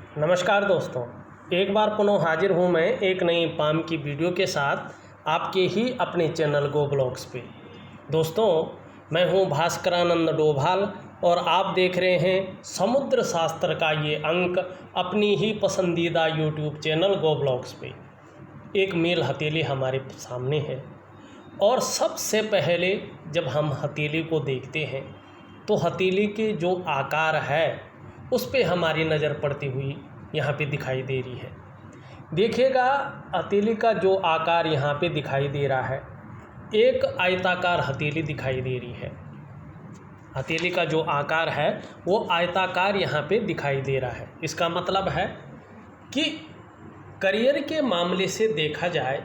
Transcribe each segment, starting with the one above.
नमस्कार दोस्तों, एक बार पुनः हाजिर हूँ मैं एक नई पाम की वीडियो के साथ आपके ही अपने चैनल गो ब्लॉग्स पे। दोस्तों, मैं हूँ भास्करानंद डोभाल और आप देख रहे हैं समुद्र शास्त्र का ये अंक अपनी ही पसंदीदा यूट्यूब चैनल गो ब्लॉग्स पे। एक मेल हथेली हमारे सामने है और सबसे पहले जब हम हथेली को देखते हैं तो हथेली के जो आकार है उस पे हमारी नज़र पड़ती हुई यहाँ पे दिखाई दे रही है। देखिएगा, हथेली का जो आकार यहाँ पे दिखाई दे रहा है, एक आयताकार हथेली दिखाई दे रही है। हथेली का जो आकार है वो आयताकार यहाँ पे दिखाई दे रहा है। इसका मतलब है कि करियर के मामले से देखा जाए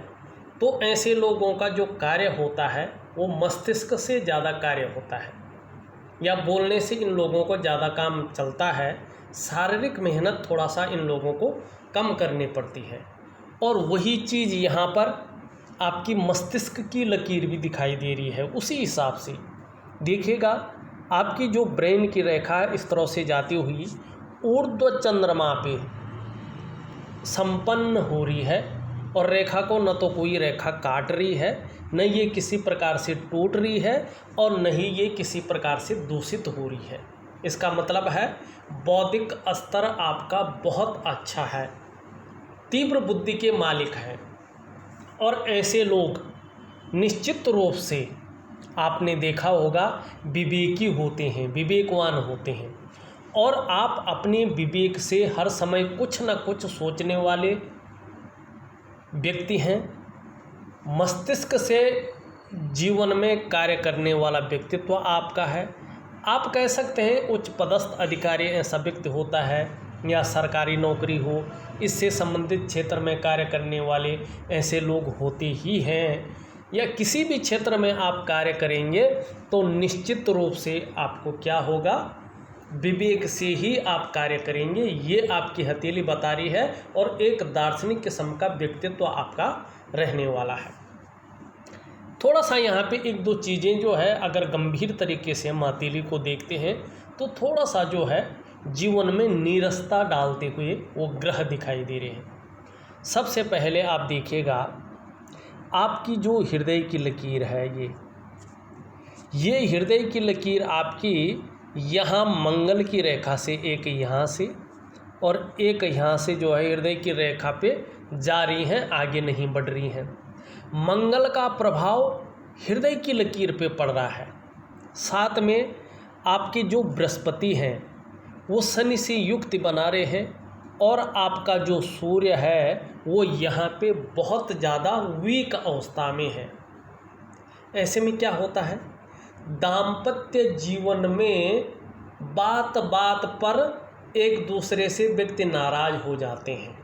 तो ऐसे लोगों का जो कार्य होता है वो मस्तिष्क से ज़्यादा कार्य होता है, या बोलने से इन लोगों को ज़्यादा काम चलता है। शारीरिक मेहनत थोड़ा सा इन लोगों को कम करनी पड़ती है। और वही चीज़ यहाँ पर आपकी मस्तिष्क की लकीर भी दिखाई दे रही है। उसी हिसाब से देखिएगा, आपकी जो ब्रेन की रेखा इस तरह से जाती हुई ऊर्ध्व चंद्रमा पे संपन्न हो रही है और रेखा को न तो कोई रेखा काट रही है, न ये किसी प्रकार से टूट रही है और न ही ये किसी प्रकार से दूषित हो रही है। इसका मतलब है बौद्धिक स्तर आपका बहुत अच्छा है, तीव्र बुद्धि के मालिक हैं। और ऐसे लोग निश्चित रूप से आपने देखा होगा विवेकी होते हैं, विवेकवान होते हैं। और आप अपने विवेक से हर समय कुछ न कुछ सोचने वाले व्यक्ति हैं। मस्तिष्क से जीवन में कार्य करने वाला व्यक्तित्व आपका है। आप कह सकते हैं उच्च पदस्थ अधिकारी ऐसा व्यक्ति होता है, या सरकारी नौकरी हो, इससे संबंधित क्षेत्र में कार्य करने वाले ऐसे लोग होते ही हैं। या किसी भी क्षेत्र में आप कार्य करेंगे तो निश्चित रूप से आपको क्या होगा, विवेक से ही आप कार्य करेंगे। ये आपकी हथेली बता रही है और एक दार्शनिक किस्म का व्यक्तित्व आपका रहने वाला है। थोड़ा सा यहाँ पे एक दो चीज़ें जो है, अगर गंभीर तरीके से हम हथेली को देखते हैं तो थोड़ा सा जो है जीवन में नीरसता डालते हुए वो ग्रह दिखाई दे रहे हैं। सबसे पहले आप देखिएगा, आपकी जो हृदय की लकीर है, ये हृदय की लकीर आपकी यहाँ मंगल की रेखा से, एक यहाँ से और एक यहाँ से जो है हृदय की रेखा पे जा रही हैं, आगे नहीं बढ़ रही हैं। मंगल का प्रभाव हृदय की लकीर पे पड़ रहा है। साथ में आपके जो बृहस्पति हैं वो शनि से युक्ति बना रहे हैं और आपका जो सूर्य है वो यहाँ पे बहुत ज़्यादा वीक अवस्था में है। ऐसे में क्या होता है, दाम्पत्य जीवन में बात बात पर एक दूसरे से व्यक्ति नाराज हो जाते हैं,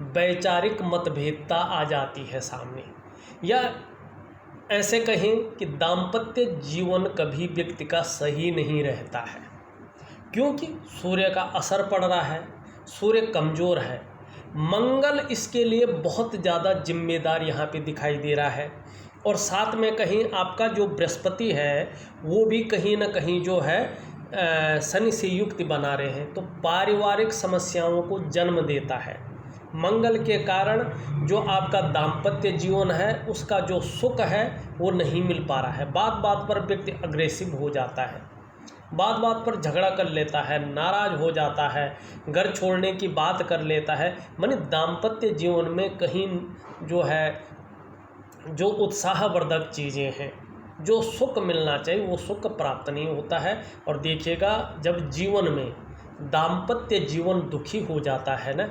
वैचारिक मतभेदता आ जाती है सामने। या ऐसे कहें कि दाम्पत्य जीवन कभी व्यक्ति का सही नहीं रहता है, क्योंकि सूर्य का असर पड़ रहा है, सूर्य कमज़ोर है। मंगल इसके लिए बहुत ज़्यादा जिम्मेदार यहाँ पे दिखाई दे रहा है। और साथ में कहीं आपका जो बृहस्पति है वो भी कहीं ना कहीं जो है शनि से युक्ति बना रहे हैं, तो पारिवारिक समस्याओं को जन्म देता है। मंगल के कारण जो आपका दाम्पत्य जीवन है उसका जो सुख है वो नहीं मिल पा रहा है। बात बात पर व्यक्ति अग्रेसिव हो जाता है, बात बात पर झगड़ा कर लेता है, नाराज हो जाता है, घर छोड़ने की बात कर लेता है। माने दाम्पत्य जीवन में कहीं जो है, जो उत्साहवर्धक चीज़ें हैं, जो सुख मिलना चाहिए वो सुख प्राप्त नहीं होता है। और देखिएगा, जब जीवन में दाम्पत्य जीवन दुखी हो जाता है ना,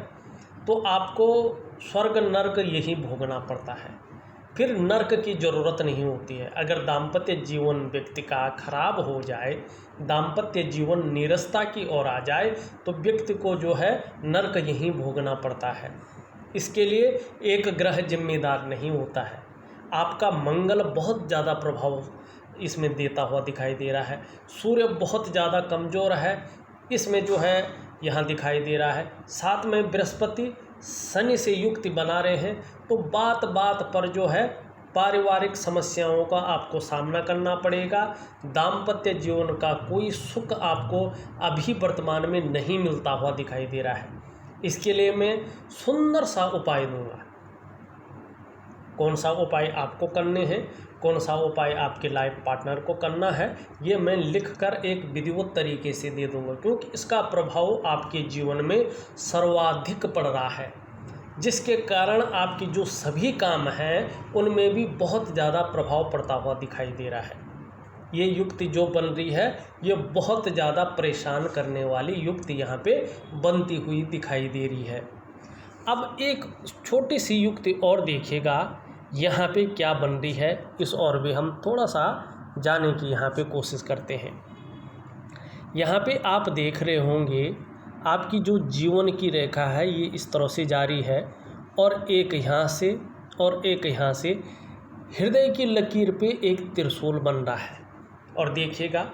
तो आपको स्वर्ग नर्क यही भोगना पड़ता है, फिर नर्क की ज़रूरत नहीं होती है। अगर दाम्पत्य जीवन व्यक्ति का खराब हो जाए, दाम्पत्य जीवन नीरसता की ओर आ जाए, तो व्यक्ति को जो है नर्क यही भोगना पड़ता है। इसके लिए एक ग्रह जिम्मेदार नहीं होता है। आपका मंगल बहुत ज़्यादा प्रभाव इसमें देता हुआ दिखाई दे रहा है। सूर्य बहुत ज़्यादा कमज़ोर है, इसमें जो है यहाँ दिखाई दे रहा है। साथ में बृहस्पति शनि से युक्ति बना रहे हैं, तो बात बात पर जो है पारिवारिक समस्याओं का आपको सामना करना पड़ेगा। दाम्पत्य जीवन का कोई सुख आपको अभी वर्तमान में नहीं मिलता हुआ दिखाई दे रहा है। इसके लिए मैं सुंदर सा उपाय दूंगा। कौन सा उपाय आपको करने हैं, कौन सा उपाय आपके लाइफ पार्टनर को करना है, ये मैं लिखकर एक विधिवत तरीके से दे दूंगा, क्योंकि इसका प्रभाव आपके जीवन में सर्वाधिक पड़ रहा है, जिसके कारण आपकी जो सभी काम हैं उनमें भी बहुत ज़्यादा प्रभाव पड़ता हुआ दिखाई दे रहा है। ये युक्ति जो बन रही है ये बहुत ज़्यादा परेशान करने वाली युक्ति यहाँ पे बनती हुई दिखाई दे रही है। अब एक छोटी सी युक्ति और देखिएगा यहाँ पे क्या बन रही है, इस और भी हम थोड़ा सा जानने की यहाँ पे कोशिश करते हैं। यहाँ पे आप देख रहे होंगे आपकी जो जीवन की रेखा है ये इस तरह से जारी है और एक यहाँ से और एक यहाँ से हृदय की लकीर पे एक त्रिशूल बन रहा है। और देखिएगा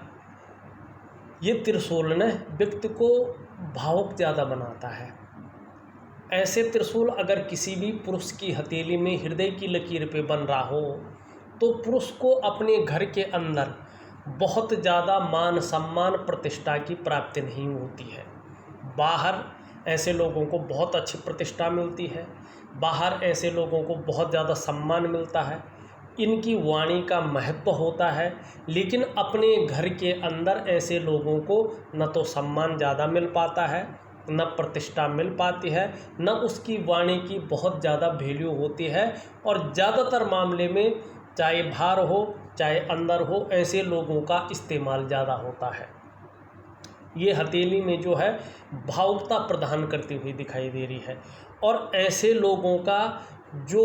ये त्रिशूल न व्यक्ति को भावुक ज़्यादा बनाता है। ऐसे त्रिशूल अगर किसी भी पुरुष की हथेली में हृदय की लकीर पे बन रहा हो तो पुरुष को अपने घर के अंदर बहुत ज़्यादा मान सम्मान प्रतिष्ठा की प्राप्ति नहीं होती है। बाहर ऐसे लोगों को बहुत अच्छी प्रतिष्ठा मिलती है, बाहर ऐसे लोगों को बहुत ज़्यादा सम्मान मिलता है, इनकी वाणी का महत्व होता है, लेकिन अपने घर के अंदर ऐसे लोगों को न तो सम्मान ज़्यादा मिल पाता है, न प्रतिष्ठा मिल पाती है, न उसकी वाणी की बहुत ज़्यादा वैल्यू होती है। और ज़्यादातर मामले में चाहे बाहर हो चाहे अंदर हो ऐसे लोगों का इस्तेमाल ज़्यादा होता है। ये हथेली में जो है भावुकता प्रदान करती हुई दिखाई दे रही है। और ऐसे लोगों का जो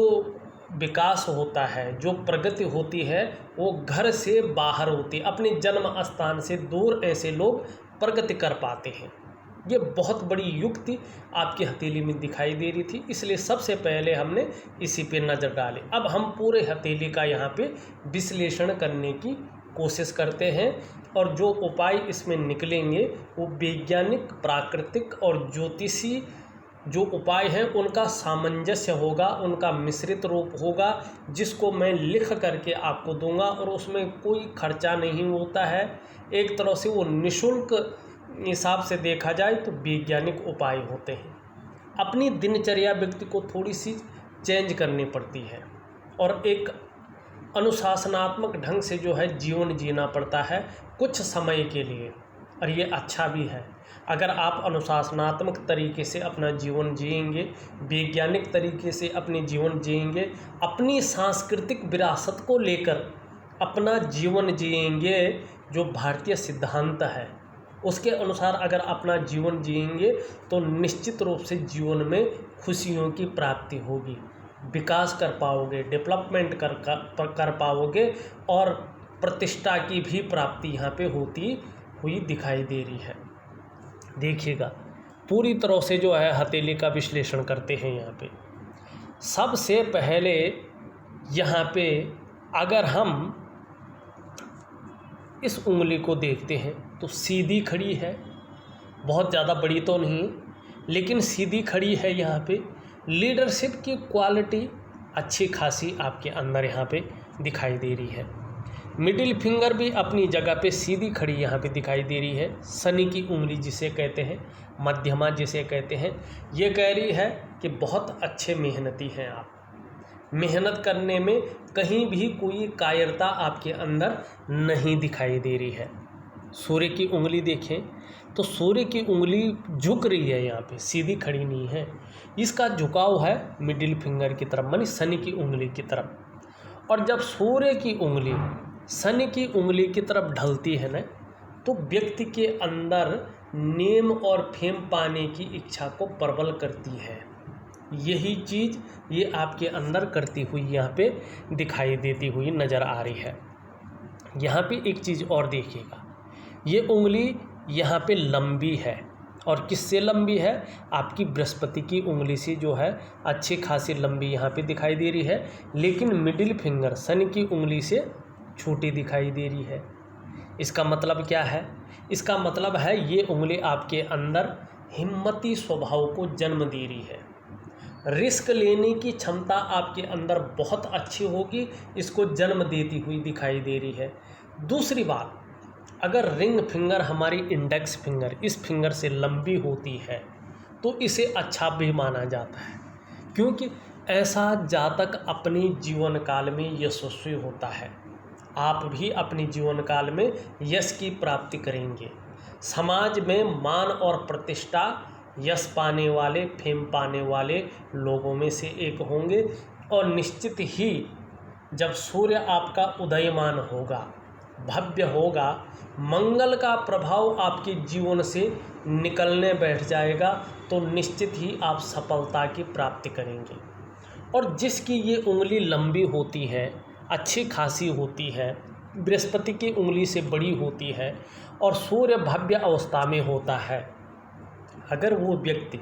विकास होता है, जो प्रगति होती है, वो घर से बाहर होती है, अपने जन्म स्थान से दूर ऐसे लोग प्रगति कर पाते हैं। ये बहुत बड़ी युक्ति आपकी हथेली में दिखाई दे रही थी, इसलिए सबसे पहले हमने इसी पे नज़र डाली। अब हम पूरे हथेली का यहाँ पे विश्लेषण करने की कोशिश करते हैं और जो उपाय इसमें निकलेंगे वो वैज्ञानिक, प्राकृतिक और ज्योतिषी जो उपाय हैं उनका सामंजस्य होगा, उनका मिश्रित रूप होगा, जिसको मैं लिख करके आपको दूंगा। और उसमें कोई खर्चा नहीं होता है, एक तरह से वो निःशुल्क हिसाब से देखा जाए तो वैज्ञानिक उपाय होते हैं। अपनी दिनचर्या व्यक्ति को थोड़ी सी चेंज करनी पड़ती है और एक अनुशासनात्मक ढंग से जो है जीवन जीना पड़ता है कुछ समय के लिए, और ये अच्छा भी है। अगर आप अनुशासनात्मक तरीके से अपना जीवन जिएंगे, वैज्ञानिक तरीके से अपने जीवन जिएंगे, अपनी सांस्कृतिक विरासत को लेकर अपना जीवन जिएंगे, जो भारतीय सिद्धांत है उसके अनुसार अगर अपना जीवन जिएंगे तो निश्चित रूप से जीवन में खुशियों की प्राप्ति होगी, विकास कर पाओगे, डेवलपमेंट कर पाओगे और प्रतिष्ठा की भी प्राप्ति यहाँ पे होती हुई दिखाई दे रही है। देखिएगा पूरी तरह से जो है हथेली का विश्लेषण करते हैं। यहाँ पे सबसे पहले यहाँ पे अगर हम इस उंगली को देखते हैं तो सीधी खड़ी है, बहुत ज़्यादा बड़ी तो नहीं लेकिन सीधी खड़ी है। यहाँ पे लीडरशिप की क्वालिटी अच्छी खासी आपके अंदर यहाँ पे दिखाई दे रही है। मिडिल फिंगर भी अपनी जगह पे सीधी खड़ी यहाँ पे दिखाई दे रही है। शनि की उंगली जिसे कहते हैं, मध्यमा जिसे कहते हैं, ये कह रही है कि बहुत अच्छे मेहनती हैं आप, मेहनत करने में कहीं भी कोई कायरता आपके अंदर नहीं दिखाई दे रही है। सूर्य की उंगली देखें तो सूर्य की उंगली झुक रही है, यहाँ पे सीधी खड़ी नहीं है, इसका झुकाव है मिडिल फिंगर की तरफ, मानी शनि की उंगली की तरफ। और जब सूर्य की उंगली शनि की उंगली की तरफ ढलती है ना तो व्यक्ति के अंदर नेम और फेम पाने की इच्छा को प्रबल करती है। यही चीज़ ये आपके अंदर करती हुई यहाँ पे दिखाई देती हुई नज़र आ रही है। यहाँ पे एक चीज़ और देखिएगा, ये उंगली यहाँ पे लंबी है और किससे लंबी है, आपकी बृहस्पति की उंगली से जो है अच्छी खासी लंबी यहाँ पे दिखाई दे रही है, लेकिन मिडिल फिंगर शनि की उंगली से छोटी दिखाई दे रही है। इसका मतलब क्या है, इसका मतलब है ये उंगली आपके अंदर हिम्मती स्वभाव को जन्म दे रही है। रिस्क लेने की क्षमता आपके अंदर बहुत अच्छी होगी, इसको जन्म देती हुई दिखाई दे रही है। दूसरी बात, अगर रिंग फिंगर हमारी इंडेक्स फिंगर इस फिंगर से लंबी होती है तो इसे अच्छा भी माना जाता है, क्योंकि ऐसा जातक अपने जीवन काल में यशस्वी होता है। आप भी अपने जीवन काल में यश की प्राप्ति करेंगे, समाज में मान और प्रतिष्ठा, यश पाने वाले, फेम पाने वाले लोगों में से एक होंगे। और निश्चित ही जब सूर्य आपका उदयमान होगा, भव्य होगा, मंगल का प्रभाव आपके जीवन से निकलने बैठ जाएगा, तो निश्चित ही आप सफलता की प्राप्ति करेंगे। और जिसकी ये उंगली लंबी होती है, अच्छी खासी होती है, बृहस्पति की उंगली से बड़ी होती है और सूर्य भव्य अवस्था में होता है, अगर वो व्यक्ति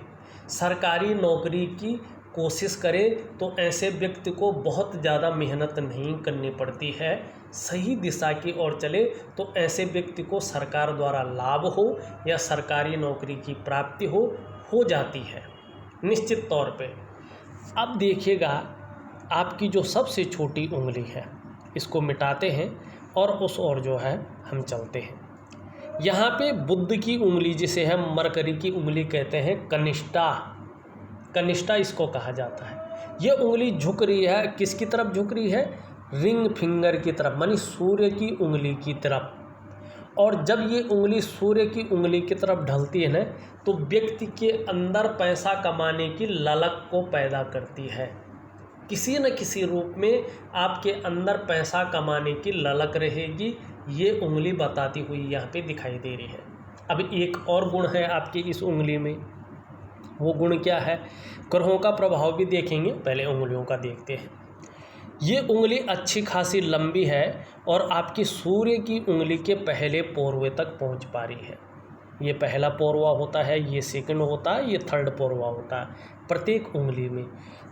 सरकारी नौकरी की कोशिश करे तो ऐसे व्यक्ति को बहुत ज़्यादा मेहनत नहीं करनी पड़ती है। सही दिशा की ओर चले तो ऐसे व्यक्ति को सरकार द्वारा लाभ हो या सरकारी नौकरी की प्राप्ति हो जाती है निश्चित तौर पे। अब देखिएगा, आपकी जो सबसे छोटी उंगली है इसको मिटाते हैं और उस ओर जो है हम चलते हैं। यहाँ पे बुध की उंगली, जिसे हम मरकरी की उंगली कहते हैं, कनिष्ठा इसको कहा जाता है। ये उंगली झुक रही है, किसकी तरफ झुक रही है? रिंग फिंगर की तरफ, मानी सूर्य की उंगली की तरफ। और जब ये उंगली सूर्य की उंगली की तरफ ढलती है ना, तो व्यक्ति के अंदर पैसा कमाने की ललक को पैदा करती है। किसी न किसी रूप में आपके अंदर पैसा कमाने की ललक रहेगी, ये उंगली बताती हुई यहाँ पे दिखाई दे रही है। अब एक और गुण है आपकी इस उंगली में, वो गुण क्या है? ग्रहों का प्रभाव भी देखेंगे, पहले उंगलियों का देखते हैं। ये उंगली अच्छी खासी लंबी है और आपकी सूर्य की उंगली के पहले पोरवे तक पहुँच पा रही है। ये पहला पोरवा होता है, ये सेकंड होता है, ये थर्ड पोरवा होता है। प्रत्येक उंगली में,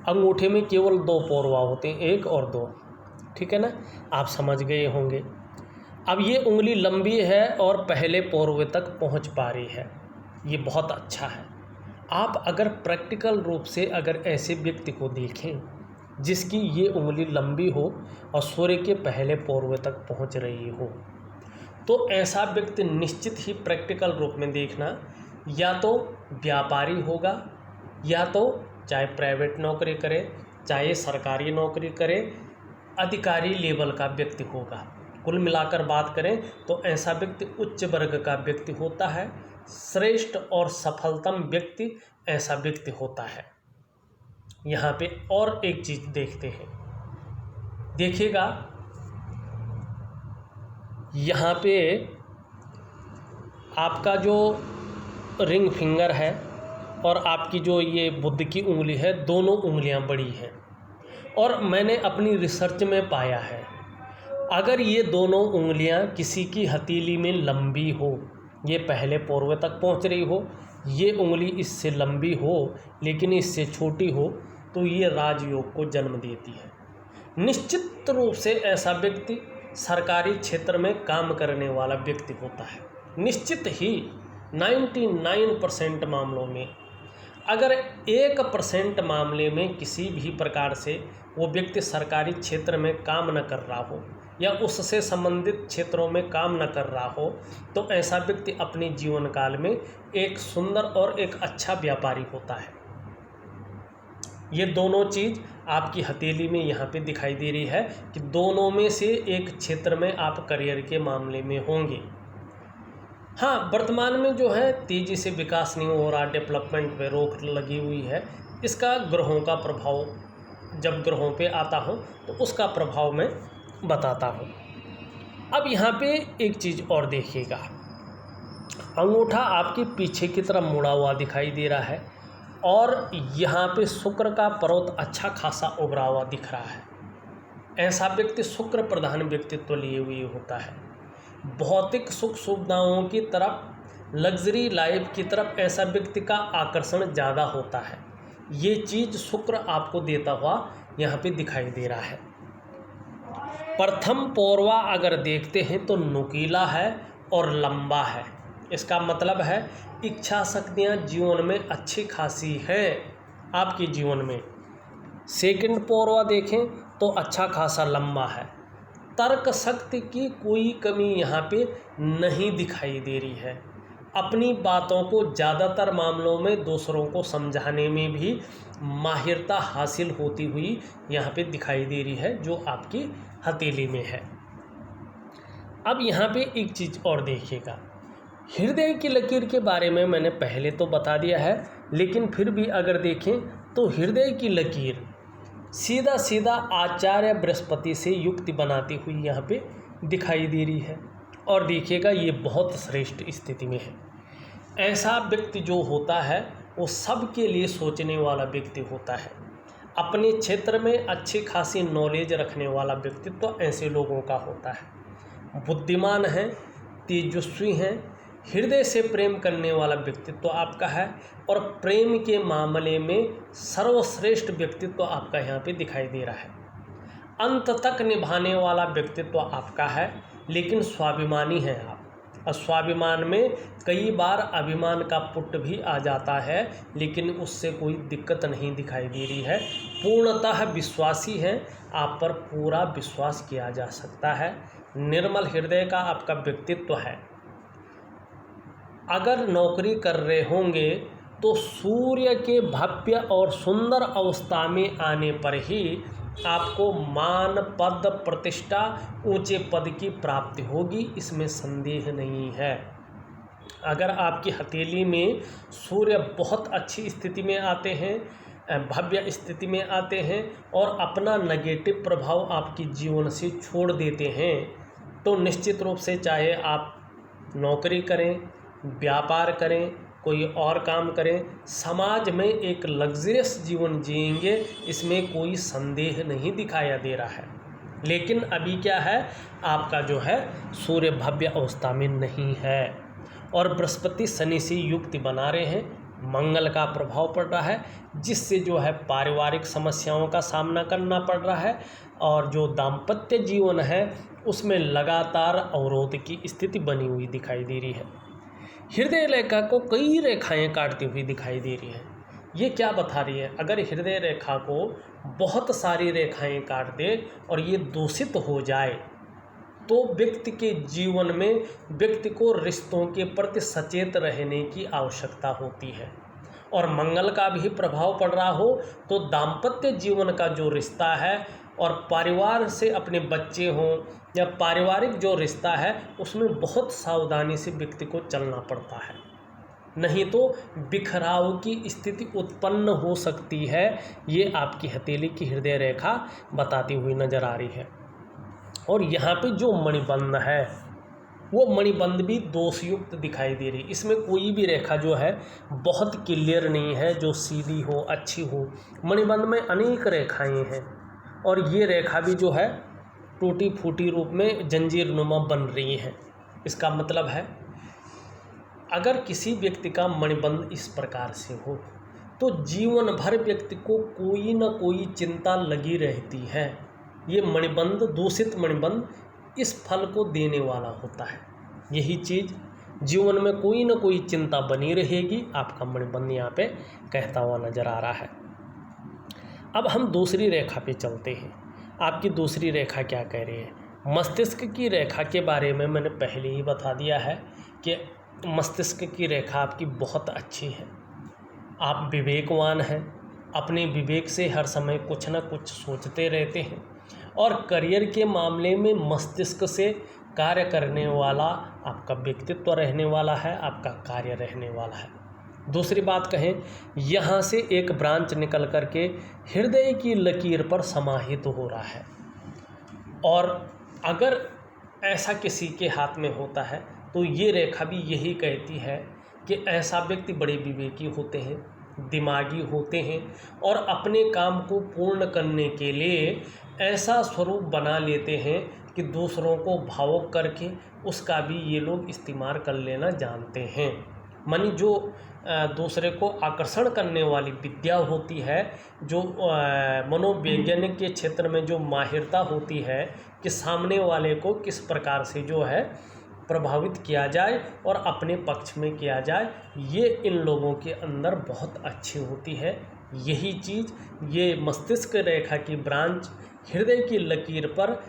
अंगूठे में केवल 2 पोरवा होते हैं, 1 और 2, ठीक है ना, आप समझ गए होंगे। अब ये उंगली लंबी है और पहले पोरवे तक पहुंच पा रही है, ये बहुत अच्छा है। आप अगर प्रैक्टिकल रूप से अगर ऐसे व्यक्ति को देखें जिसकी ये उंगली लंबी हो और सूर्य के पहले पोरवे तक पहुंच रही हो, तो ऐसा व्यक्ति निश्चित ही प्रैक्टिकल रूप में देखना, या तो व्यापारी होगा, या तो चाहे प्राइवेट नौकरी करे, चाहे सरकारी नौकरी करे, अधिकारी लेवल का व्यक्ति होगा। कुल मिलाकर बात करें तो ऐसा व्यक्ति उच्च वर्ग का व्यक्ति होता है, श्रेष्ठ और सफलतम व्यक्ति ऐसा व्यक्ति होता है। यहाँ पे और एक चीज़ देखते हैं, देखिएगा यहाँ पे आपका जो रिंग फिंगर है और आपकी जो ये बुध की उंगली है, दोनों उंगलियां बड़ी हैं। और मैंने अपनी रिसर्च में पाया है, अगर ये दोनों उंगलियां किसी की हथेली में लंबी हो, ये पहले पोरवे तक पहुंच रही हो, ये उंगली इससे लंबी हो लेकिन इससे छोटी हो, तो ये राजयोग को जन्म देती है। निश्चित रूप से ऐसा व्यक्ति सरकारी क्षेत्र में काम करने वाला व्यक्ति होता है। निश्चित ही 99% मामलों में, अगर 1% मामले में किसी भी प्रकार से वो व्यक्ति सरकारी क्षेत्र में काम न कर रहा हो या उससे संबंधित क्षेत्रों में काम न कर रहा हो, तो ऐसा व्यक्ति अपने जीवन काल में एक सुंदर और एक अच्छा व्यापारी होता है। ये दोनों चीज़ आपकी हथेली में यहाँ पे दिखाई दे रही है कि दोनों में से एक क्षेत्र में आप करियर के मामले में होंगे। हाँ, वर्तमान में जो है तेज़ी से विकास नहीं हो रहा, डेवलपमेंट पे रोक लगी हुई है। इसका ग्रहों का प्रभाव, जब ग्रहों पे आता हो तो उसका प्रभाव मैं बताता हूँ। अब यहाँ पे एक चीज़ और देखिएगा, अंगूठा आपके पीछे की तरफ मुड़ा हुआ दिखाई दे रहा है और यहाँ पे शुक्र का पर्वत अच्छा खासा उभरा हुआ दिख रहा है। ऐसा व्यक्ति शुक्र प्रधान व्यक्तित्व लिए हुए होता है। भौतिक सुख सुविधाओं की तरफ, लग्जरी लाइफ की तरफ ऐसा व्यक्ति का आकर्षण ज़्यादा होता है। ये चीज़ शुक्र आपको देता हुआ यहाँ पे दिखाई दे रहा है। प्रथम पोरवा अगर देखते हैं तो नुकीला है और लंबा है। इसका मतलब है इच्छा शक्तियाँ जीवन में अच्छी खासी हैं। आपके जीवन में। सेकंड पौरवा देखें तो अच्छा खासा लंबा है। तर्क शक्ति की कोई कमी यहाँ पे नहीं दिखाई दे रही है। अपनी बातों को ज़्यादातर मामलों में दूसरों को समझाने में भी माहिरता हासिल होती हुई यहाँ पे दिखाई दे रही है, जो आपकी हथेली में है। अब यहाँ पे एक चीज़ और देखिएगा, हृदय की लकीर के बारे में मैंने पहले तो बता दिया है, लेकिन फिर भी अगर देखें तो हृदय की लकीर सीधा सीधा आचार्य बृहस्पति से युक्ति बनाती हुई यहाँ पे दिखाई दे रही है। और देखिएगा ये बहुत श्रेष्ठ स्थिति में है। ऐसा व्यक्ति जो होता है वो सबके लिए सोचने वाला व्यक्ति होता है। अपने क्षेत्र में अच्छी खासी नॉलेज रखने वाला व्यक्तित्व तो ऐसे लोगों का होता है। बुद्धिमान हैं, तेजस्वी हैं, हृदय से प्रेम करने वाला व्यक्तित्व आपका है और प्रेम के मामले में सर्वश्रेष्ठ व्यक्तित्व आपका यहाँ पे दिखाई दे रहा है। अंत तक निभाने वाला व्यक्तित्व आपका है, लेकिन स्वाभिमानी हैं आप। और स्वाभिमान में कई बार अभिमान का पुट भी आ जाता है, लेकिन उससे कोई दिक्कत नहीं दिखाई दे रही है। पूर्णतः विश्वासी हैं, आप पर पूरा विश्वास किया जा सकता है। निर्मल हृदय का आपका व्यक्तित्व है। अगर नौकरी कर रहे होंगे तो सूर्य के भव्य और सुंदर अवस्था में आने पर ही आपको मान, पद, प्रतिष्ठा, ऊंचे पद की प्राप्ति होगी, इसमें संदेह नहीं है। अगर आपकी हथेली में सूर्य बहुत अच्छी स्थिति में आते हैं, भव्य स्थिति में आते हैं और अपना नेगेटिव प्रभाव आपकी जीवन से छोड़ देते हैं, तो निश्चित रूप से चाहे आप नौकरी करें, व्यापार करें, कोई और काम करें, समाज में एक लग्जरियस जीवन जिएंगे, इसमें कोई संदेह नहीं दिखाया दे रहा है। लेकिन अभी क्या है, आपका जो है सूर्य भव्य अवस्था में नहीं है और बृहस्पति शनि से युक्ति बना रहे हैं, मंगल का प्रभाव पड़ रहा है, जिससे जो है पारिवारिक समस्याओं का सामना करना पड़ रहा है और जो दाम्पत्य जीवन है उसमें लगातार अवरोध की स्थिति बनी हुई दिखाई दे रही है। हृदय रेखा को कई रेखाएं काटती हुई दिखाई दे रही हैं। ये क्या बता रही है, अगर हृदय रेखा को बहुत सारी रेखाएं काट दे और ये दूषित हो जाए तो व्यक्ति के जीवन में व्यक्ति को रिश्तों के प्रति सचेत रहने की आवश्यकता होती है। और मंगल का भी प्रभाव पड़ रहा हो तो दाम्पत्य जीवन का जो रिश्ता है और परिवार से अपने बच्चे हों या पारिवारिक जो रिश्ता है उसमें बहुत सावधानी से व्यक्ति को चलना पड़ता है, नहीं तो बिखराव की स्थिति उत्पन्न हो सकती है। ये आपकी हथेली की हृदय रेखा बताती हुई नज़र आ रही है। और यहाँ पे जो मणिबंध है वो मणिबंध भी दोषयुक्त दिखाई दे रही। इसमें कोई भी रेखा जो है बहुत क्लियर नहीं है जो सीधी हो, अच्छी हो। मणिबंध में अनेक रेखाएं हैं और ये रेखा भी जो है टूटी फूटी रूप में जंजीर नुमा बन रही है। इसका मतलब है अगर किसी व्यक्ति का मणिबंध इस प्रकार से हो तो जीवन भर व्यक्ति को कोई ना कोई चिंता लगी रहती है। ये मणिबंध, दूषित मणिबंध इस फल को देने वाला होता है। यही चीज़ जीवन में कोई ना कोई चिंता बनी रहेगी, आपका मणिबंध यहाँ पे कहता हुआ नज़र आ रहा है। अब हम दूसरी रेखा पे चलते हैं। आपकी दूसरी रेखा क्या कह रही है? मस्तिष्क की रेखा के बारे में मैंने पहले ही बता दिया है कि मस्तिष्क की रेखा आपकी बहुत अच्छी है। आप विवेकवान हैं, अपने विवेक से हर समय कुछ ना कुछ सोचते रहते हैं और करियर के मामले में मस्तिष्क से कार्य करने वाला आपका व्यक्तित्व रहने वाला है, आपका कार्य रहने वाला है। दूसरी बात कहें, यहाँ से एक ब्रांच निकल करके हृदय की लकीर पर समाहित हो रहा है। और अगर ऐसा किसी के हाथ में होता है तो ये रेखा भी यही कहती है कि ऐसा व्यक्ति बड़े विवेकी होते हैं, दिमागी होते हैं और अपने काम को पूर्ण करने के लिए ऐसा स्वरूप बना लेते हैं कि दूसरों को भावुक करके उसका भी ये लोग इस्तेमाल कर लेना जानते हैं। मानी जो दूसरे को आकर्षण करने वाली विद्या होती है, जो मनोवैज्ञानिक के क्षेत्र में जो माहिरता होती है कि सामने वाले को किस प्रकार से जो है प्रभावित किया जाए और अपने पक्ष में किया जाए, ये इन लोगों के अंदर बहुत अच्छी होती है। यही चीज़ ये मस्तिष्क रेखा की ब्रांच हृदय की लकीर पर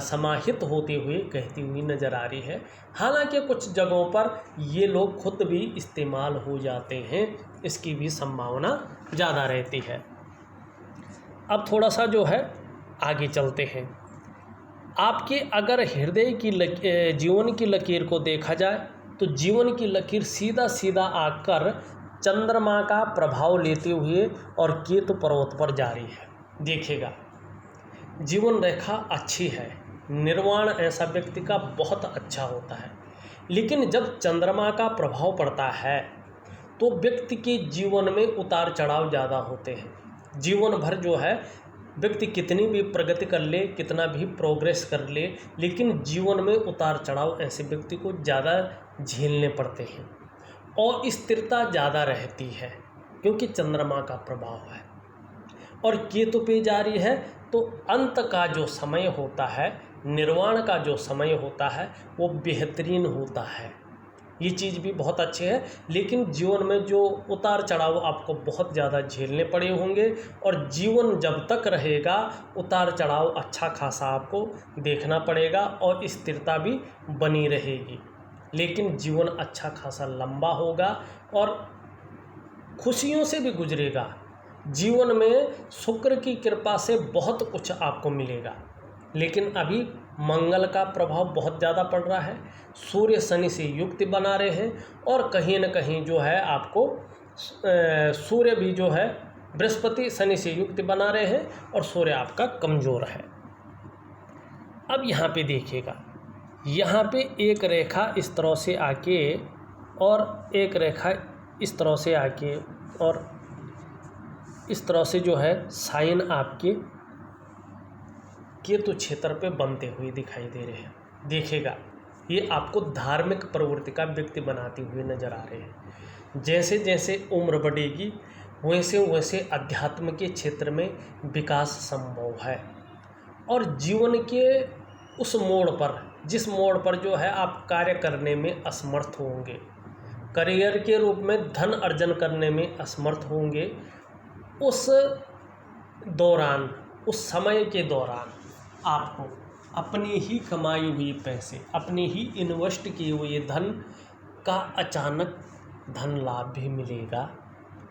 समाहित होते हुए कहती हुई नज़र आ रही है। हालांकि कुछ जगहों पर ये लोग खुद भी इस्तेमाल हो जाते हैं, इसकी भी संभावना ज़्यादा रहती है। अब थोड़ा सा जो है आगे चलते हैं। आपके अगर हृदय की जीवन की लकीर को देखा जाए तो जीवन की लकीर सीधा सीधा आकर चंद्रमा का प्रभाव लेते हुए और केतु पर्वत पर जारी है। देखिएगा, जीवन रेखा अच्छी है, निर्वाण ऐसा व्यक्ति का बहुत अच्छा होता है, लेकिन जब चंद्रमा का प्रभाव पड़ता है तो व्यक्ति के जीवन में उतार चढ़ाव ज़्यादा होते हैं। जीवन भर जो है व्यक्ति कितनी भी प्रगति कर ले, कितना भी प्रोग्रेस कर ले, लेकिन जीवन में उतार चढ़ाव ऐसे व्यक्ति को ज़्यादा झेलने पड़ते हैं और स्थिरता ज़्यादा रहती है क्योंकि चंद्रमा का प्रभाव है और केतु पे जारी है। तो अंत का जो समय होता है, निर्वाण का जो समय होता है, वो बेहतरीन होता है। ये चीज़ भी बहुत अच्छी है, लेकिन जीवन में जो उतार चढ़ाव आपको बहुत ज़्यादा झेलने पड़े होंगे और जीवन जब तक रहेगा उतार चढ़ाव अच्छा खासा आपको देखना पड़ेगा और स्थिरता भी बनी रहेगी, लेकिन जीवन अच्छा खासा लंबा होगा और खुशियों से भी गुजरेगा। जीवन में शुक्र की कृपा से बहुत कुछ आपको मिलेगा, लेकिन अभी मंगल का प्रभाव बहुत ज़्यादा पड़ रहा है, सूर्य शनि से युक्त बना रहे हैं और कहीं न कहीं जो है आपको सूर्य भी जो है बृहस्पति शनि से युक्त बना रहे हैं और सूर्य आपका कमज़ोर है। अब यहाँ पे देखिएगा, यहाँ पे एक रेखा इस तरह से आके और एक रेखा इस तरह से आके और इस तरह से जो है साइन आपके केतु क्षेत्र पे बनते हुए दिखाई दे रहे हैं। देखिएगा, ये आपको धार्मिक प्रवृत्ति का व्यक्ति बनाते हुए नजर आ रहे हैं। जैसे जैसे उम्र बढ़ेगी वैसे वैसे अध्यात्म के क्षेत्र में विकास संभव है और जीवन के उस मोड़ पर, जिस मोड़ पर जो है आप कार्य करने में असमर्थ होंगे, करियर के रूप में धन अर्जन करने में असमर्थ होंगे, उस दौरान, उस समय के दौरान आपको अपनी ही कमाई हुई पैसे, अपने ही इन्वेस्ट किए हुए धन का अचानक धन लाभ भी मिलेगा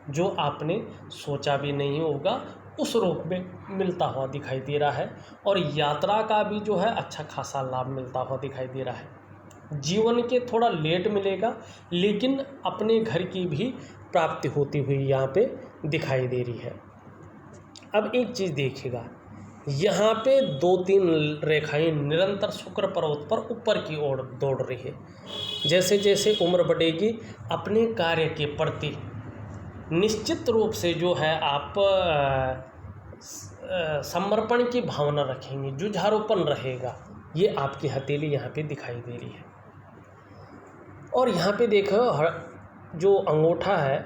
जो आपने सोचा भी नहीं होगा, उस रूप में मिलता हुआ दिखाई दे रहा है। और यात्रा का भी जो है अच्छा खासा लाभ मिलता हुआ दिखाई दे रहा है। जीवन के थोड़ा लेट मिलेगा, लेकिन अपने घर की भी प्राप्ति होती हुई यहाँ पे दिखाई दे रही है। अब एक चीज़ देखिएगा, यहाँ पे 2-3 रेखाएं निरंतर शुक्र पर्वत पर ऊपर की ओर दौड़ रही है। जैसे जैसे उम्र बढ़ेगी अपने कार्य के प्रति निश्चित रूप से जो है आप समर्पण की भावना रखेंगे, जुझारूपन रहेगा, ये आपकी हथेली यहाँ पे दिखाई दे रही है। और यहाँ पे देखो, जो अंगूठा है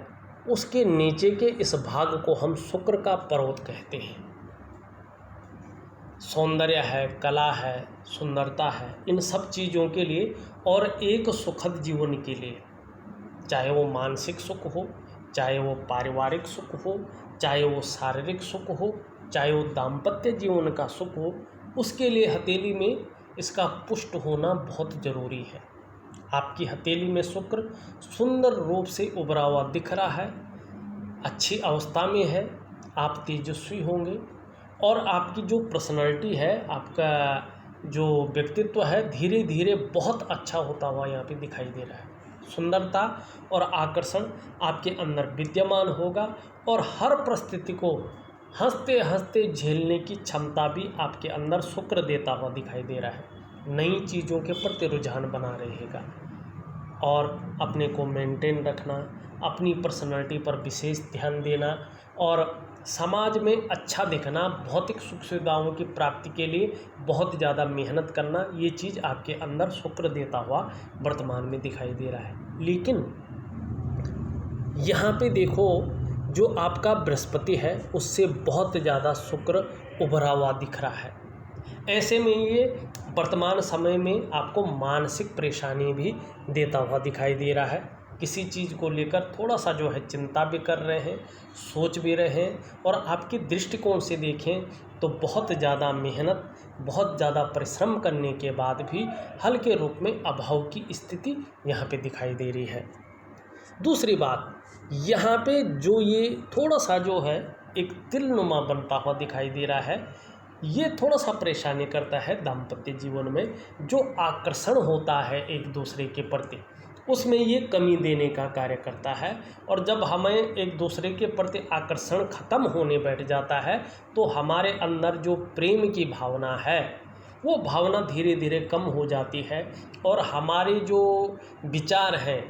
उसके नीचे के इस भाग को हम शुक्र का पर्वत कहते हैं। सौंदर्य है, कला है, सुंदरता है, इन सब चीज़ों के लिए और एक सुखद जीवन के लिए, चाहे वो मानसिक सुख हो, चाहे वो पारिवारिक सुख हो, चाहे वो शारीरिक सुख हो, चाहे वो दाम्पत्य जीवन का सुख हो, उसके लिए हथेली में इसका पुष्ट होना बहुत ज़रूरी है। आपकी हथेली में शुक्र सुंदर रूप से उभरा हुआ दिख रहा है, अच्छी अवस्था में है, आप तेजस्वी होंगे और आपकी जो पर्सनालिटी है, आपका जो व्यक्तित्व है, धीरे धीरे बहुत अच्छा होता हुआ यहाँ पे दिखाई दे रहा है। सुंदरता और आकर्षण आपके अंदर विद्यमान होगा और हर परिस्थिति को हंसते हंसते झेलने की क्षमता भी आपके अंदर शुक्र देता हुआ दिखाई दे रहा है। नई चीज़ों के प्रति रुझान बना रहेगा और अपने को मेंटेन रखना, अपनी पर्सनालिटी पर विशेष ध्यान देना और समाज में अच्छा दिखना, भौतिक सुख सुविधाओं की प्राप्ति के लिए बहुत ज़्यादा मेहनत करना, ये चीज़ आपके अंदर शुक्र देता हुआ वर्तमान में दिखाई दे रहा है। लेकिन यहाँ पे देखो, जो आपका बृहस्पति है उससे बहुत ज़्यादा शुक्र उभरा हुआ दिख रहा है। ऐसे में ये वर्तमान समय में आपको मानसिक परेशानी भी देता हुआ दिखाई दे रहा है। किसी चीज़ को लेकर थोड़ा सा जो है चिंता भी कर रहे हैं, सोच भी रहे हैं, और आपके दृष्टिकोण से देखें तो बहुत ज़्यादा मेहनत, बहुत ज़्यादा परिश्रम करने के बाद भी हल्के रूप में अभाव की स्थिति यहाँ पे दिखाई दे रही है। दूसरी बात, यहाँ पे जो ये थोड़ा सा जो है एक तिलनुमा बनता हुआ दिखाई दे रहा है, ये थोड़ा सा परेशानी करता है दाम्पत्य जीवन में। जो आकर्षण होता है एक दूसरे के प्रति, उसमें ये कमी देने का कार्य करता है। और जब हमें एक दूसरे के प्रति आकर्षण खत्म होने बैठ जाता है तो हमारे अंदर जो प्रेम की भावना है वो भावना धीरे धीरे कम हो जाती है, और हमारे जो विचार हैं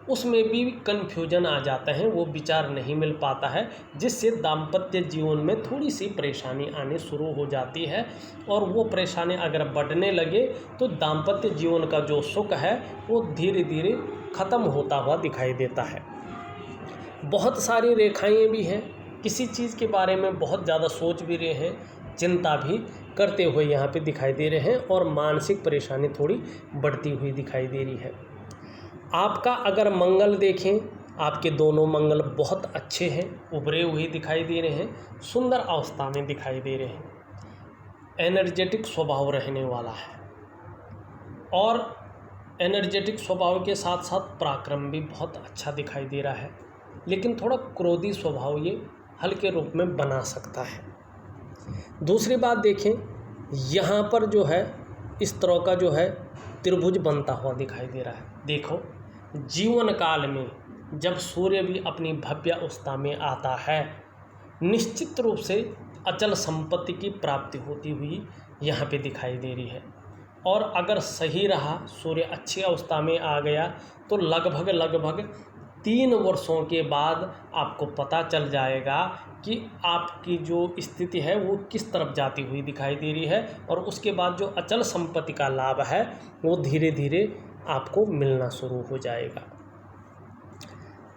उसमें भी कन्फ्यूजन आ जाते हैं, वो विचार नहीं मिल पाता है, जिससे दाम्पत्य जीवन में थोड़ी सी परेशानी आने शुरू हो जाती है। और वो परेशानी अगर बढ़ने लगे तो दाम्पत्य जीवन का जो सुख है वो धीरे धीरे ख़त्म होता हुआ दिखाई देता है। बहुत सारी रेखाएं भी हैं, किसी चीज़ के बारे में बहुत ज़्यादा सोच भी रहे हैं, चिंता भी करते हुए यहाँ पे दिखाई दे रहे हैं, और मानसिक परेशानी थोड़ी बढ़ती हुई दिखाई दे रही है। आपका अगर मंगल देखें, आपके दोनों मंगल बहुत अच्छे हैं, उभरे हुए दिखाई दे रहे हैं, सुंदर अवस्था में दिखाई दे रहे हैं, एनर्जेटिक स्वभाव रहने वाला है, और एनर्जेटिक स्वभाव के साथ साथ पराक्रम भी बहुत अच्छा दिखाई दे रहा है। लेकिन थोड़ा क्रोधी स्वभाव ये हल्के रूप में बना सकता है। दूसरी बात देखें, यहाँ पर जो है इस तरह का जो है त्रिभुज बनता हुआ दिखाई दे रहा है। देखो, जीवन काल में जब सूर्य भी अपनी भव्य अवस्था में आता है, निश्चित रूप से अचल संपत्ति की प्राप्ति होती हुई यहाँ पे दिखाई दे रही है। और अगर सही रहा, सूर्य अच्छी अवस्था में आ गया, तो लगभग 3 वर्षों के बाद आपको पता चल जाएगा कि आपकी जो स्थिति है वो किस तरफ जाती हुई दिखाई दे रही है, और उसके बाद जो अचल संपत्ति का लाभ है वो धीरे धीरे आपको मिलना शुरू हो जाएगा।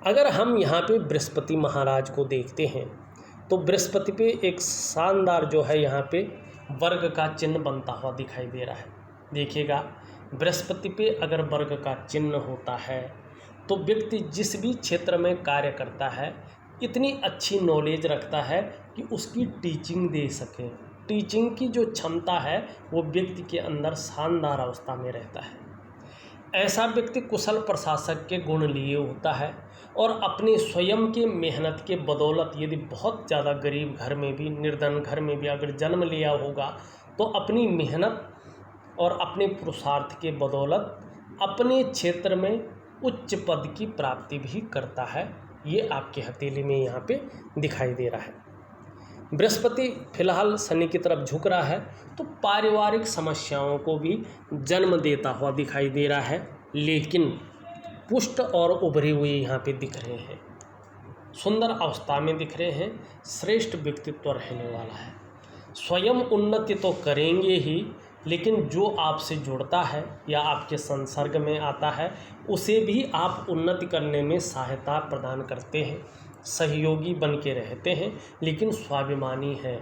अगर हम यहाँ पे बृहस्पति महाराज को देखते हैं तो बृहस्पति पे एक शानदार जो है यहाँ पे वर्ग का चिन्ह बनता हुआ दिखाई दे रहा है। देखिएगा, बृहस्पति पे अगर वर्ग का चिन्ह होता है तो व्यक्ति जिस भी क्षेत्र में कार्य करता है इतनी अच्छी नॉलेज रखता है कि उसकी टीचिंग दे सके। टीचिंग की जो क्षमता है वो व्यक्ति के अंदर शानदार अवस्था में रहता है। ऐसा व्यक्ति कुशल प्रशासक के गुण लिए होता है, और अपने स्वयं के मेहनत के बदौलत यदि बहुत ज़्यादा गरीब घर में भी, निर्धन घर में भी अगर जन्म लिया होगा तो अपनी मेहनत और अपने पुरुषार्थ के बदौलत अपने क्षेत्र में उच्च पद की प्राप्ति भी करता है। ये आपके हथेली में यहाँ पे दिखाई दे रहा है। बृहस्पति फिलहाल शनि की तरफ झुक रहा है, तो पारिवारिक समस्याओं को भी जन्म देता हुआ दिखाई दे रहा है, लेकिन पुष्ट और उभरे हुए यहाँ पे दिख रहे हैं, सुंदर अवस्था में दिख रहे हैं, श्रेष्ठ व्यक्तित्व रहने वाला है। स्वयं उन्नति तो करेंगे ही, लेकिन जो आपसे जुड़ता है या आपके संसर्ग में आता है उसे भी आप उन्नति करने में सहायता प्रदान करते हैं, सहयोगी बन के रहते हैं। लेकिन स्वाभिमानी है,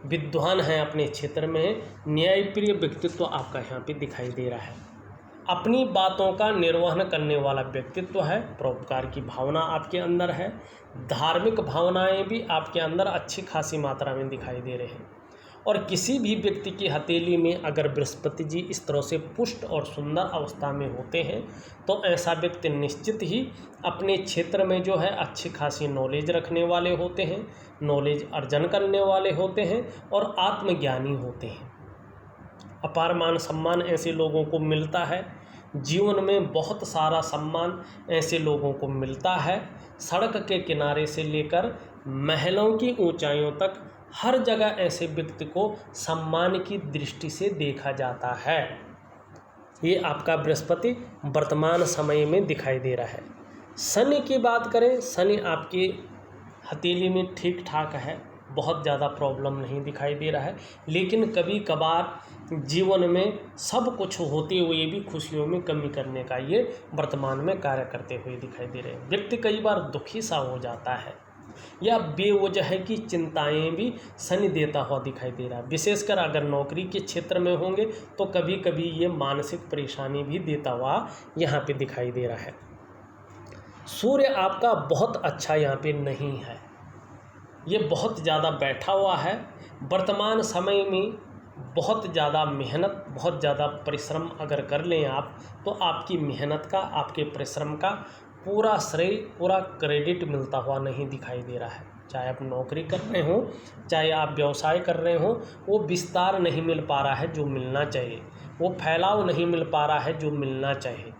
विद्वान है, अपने क्षेत्र में न्यायप्रिय व्यक्तित्व आपका यहाँ पे दिखाई दे रहा है। अपनी बातों का निर्वहन करने वाला व्यक्तित्व है, परोपकार की भावना आपके अंदर है, धार्मिक भावनाएं भी आपके अंदर अच्छी खासी मात्रा में दिखाई दे रहे हैं। और किसी भी व्यक्ति की हथेली में अगर बृहस्पति जी इस तरह से पुष्ट और सुंदर अवस्था में होते हैं तो ऐसा व्यक्ति निश्चित ही अपने क्षेत्र में जो है अच्छी खासी नॉलेज रखने वाले होते हैं, नॉलेज अर्जन करने वाले होते हैं और आत्मज्ञानी होते हैं। अपार मान सम्मान ऐसे लोगों को मिलता है, जीवन में बहुत सारा सम्मान ऐसे लोगों को मिलता है। सड़क के किनारे से लेकर महलों की ऊंचाइयों तक हर जगह ऐसे व्यक्ति को सम्मान की दृष्टि से देखा जाता है। ये आपका बृहस्पति वर्तमान समय में दिखाई दे रहा है। शनि की बात करें, शनि आपकी हथेली में ठीक ठाक है, बहुत ज़्यादा प्रॉब्लम नहीं दिखाई दे रहा है, लेकिन कभी कभार जीवन में सब कुछ होते हुए भी खुशियों में कमी करने का ये वर्तमान में कार्य करते हुए दिखाई दे रहे हैं। व्यक्ति कई बार दुखी सा हो जाता है, या बेवजह की चिंताएं भी शनि देता हुआ दिखाई दे रहा है। विशेषकर अगर नौकरी के क्षेत्र में होंगे तो कभी कभी ये मानसिक परेशानी भी देता हुआ यहाँ पे दिखाई दे रहा है। सूर्य आपका बहुत अच्छा यहाँ पे नहीं है, ये बहुत ज़्यादा बैठा हुआ है। वर्तमान समय में बहुत ज़्यादा मेहनत, बहुत ज़्यादा परिश्रम अगर कर लें आप, तो आपकी मेहनत का, आपके परिश्रम का पूरा श्रेय, पूरा क्रेडिट मिलता हुआ नहीं दिखाई दे रहा है। चाहे आप नौकरी कर रहे हो, चाहे आप व्यवसाय कर रहे हो, वो विस्तार नहीं मिल पा रहा है जो मिलना चाहिए, वो फैलाव नहीं मिल पा रहा है जो मिलना चाहिए।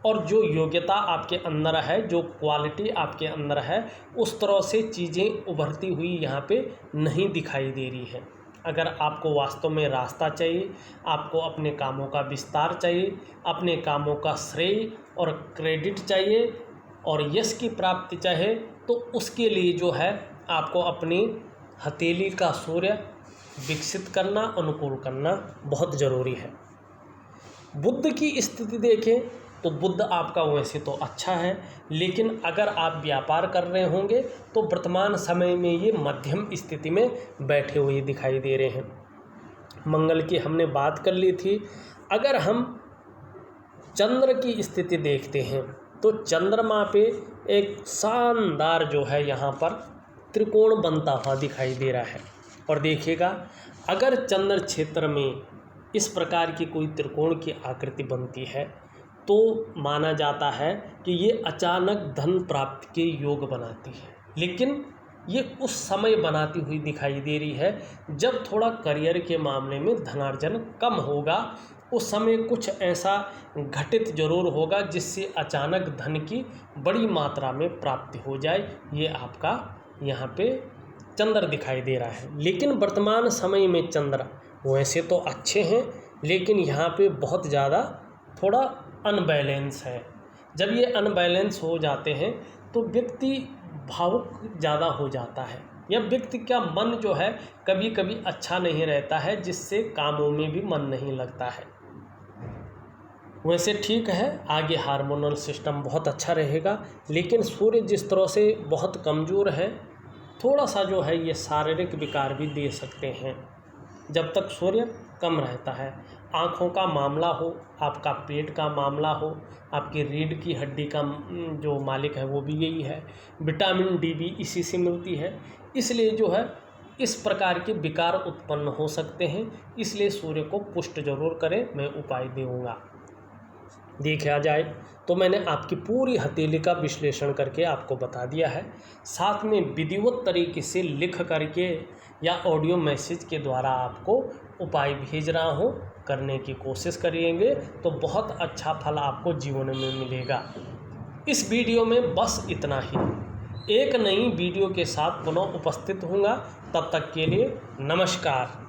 और जो योग्यता आपके अंदर है, जो क्वालिटी आपके अंदर है, उस तरह से चीज़ें उभरती हुई यहाँ पे नहीं दिखाई दे रही है। अगर आपको वास्तव में रास्ता चाहिए, आपको अपने कामों का विस्तार चाहिए, अपने कामों का श्रेय और क्रेडिट चाहिए और यश की प्राप्ति चाहिए, तो उसके लिए जो है आपको अपनी हथेली का सूर्य विकसित करना, अनुकूल करना बहुत ज़रूरी है। बुध की स्थिति देखें तो बुध आपका वैसे तो अच्छा है, लेकिन अगर आप व्यापार कर रहे होंगे तो वर्तमान समय में ये मध्यम स्थिति में बैठे हुए दिखाई दे रहे हैं। मंगल की हमने बात कर ली थी। अगर हम चंद्र की स्थिति देखते हैं तो चंद्रमा पे एक शानदार जो है यहाँ पर त्रिकोण बनता हुआ दिखाई दे रहा है। और देखिएगा, अगर चंद्र क्षेत्र में इस प्रकार की कोई त्रिकोण की आकृति बनती है तो माना जाता है कि ये अचानक धन प्राप्ति के योग बनाती है। लेकिन ये उस समय बनाती हुई दिखाई दे रही है जब थोड़ा करियर के मामले में धनार्जन कम होगा। उस समय कुछ ऐसा घटित जरूर होगा जिससे अचानक धन की बड़ी मात्रा में प्राप्ति हो जाए। ये आपका यहाँ पे चंद्र दिखाई दे रहा है। लेकिन वर्तमान समय में चंद्र वैसे तो अच्छे हैं, लेकिन यहाँ पे बहुत ज़्यादा थोड़ा अनबैलेंस है। जब ये अनबैलेंस हो जाते हैं तो व्यक्ति भावुक ज़्यादा हो जाता है, या व्यक्ति का मन जो है कभी कभी अच्छा नहीं रहता है, जिससे कामों में भी मन नहीं लगता है। वैसे ठीक है, आगे हार्मोनल सिस्टम बहुत अच्छा रहेगा, लेकिन सूर्य जिस तरह से बहुत कमज़ोर है, थोड़ा सा जो है ये शारीरिक विकार भी दे सकते हैं जब तक सूर्य कम रहता है। आँखों का मामला हो, आपका पेट का मामला हो, आपकी रीढ़ की हड्डी का जो मालिक है वो भी यही है। विटामिन डी भी इसी से मिलती है, इसलिए जो है इस प्रकार के विकार उत्पन्न हो सकते हैं। इसलिए सूर्य को पुष्ट जरूर करें, मैं उपाय दूँगा। देखा जाए तो मैंने आपकी पूरी हथेली का विश्लेषण करके आपको बता दिया है। साथ में विधिवत तरीके से लिख करके या ऑडियो मैसेज के द्वारा आपको उपाय भेज रहा हूँ। करने की कोशिश करेंगे तो बहुत अच्छा फल आपको जीवन में मिलेगा। इस वीडियो में बस इतना ही। एक नई वीडियो के साथ पुनः उपस्थित होऊंगा। तब तक के लिए नमस्कार।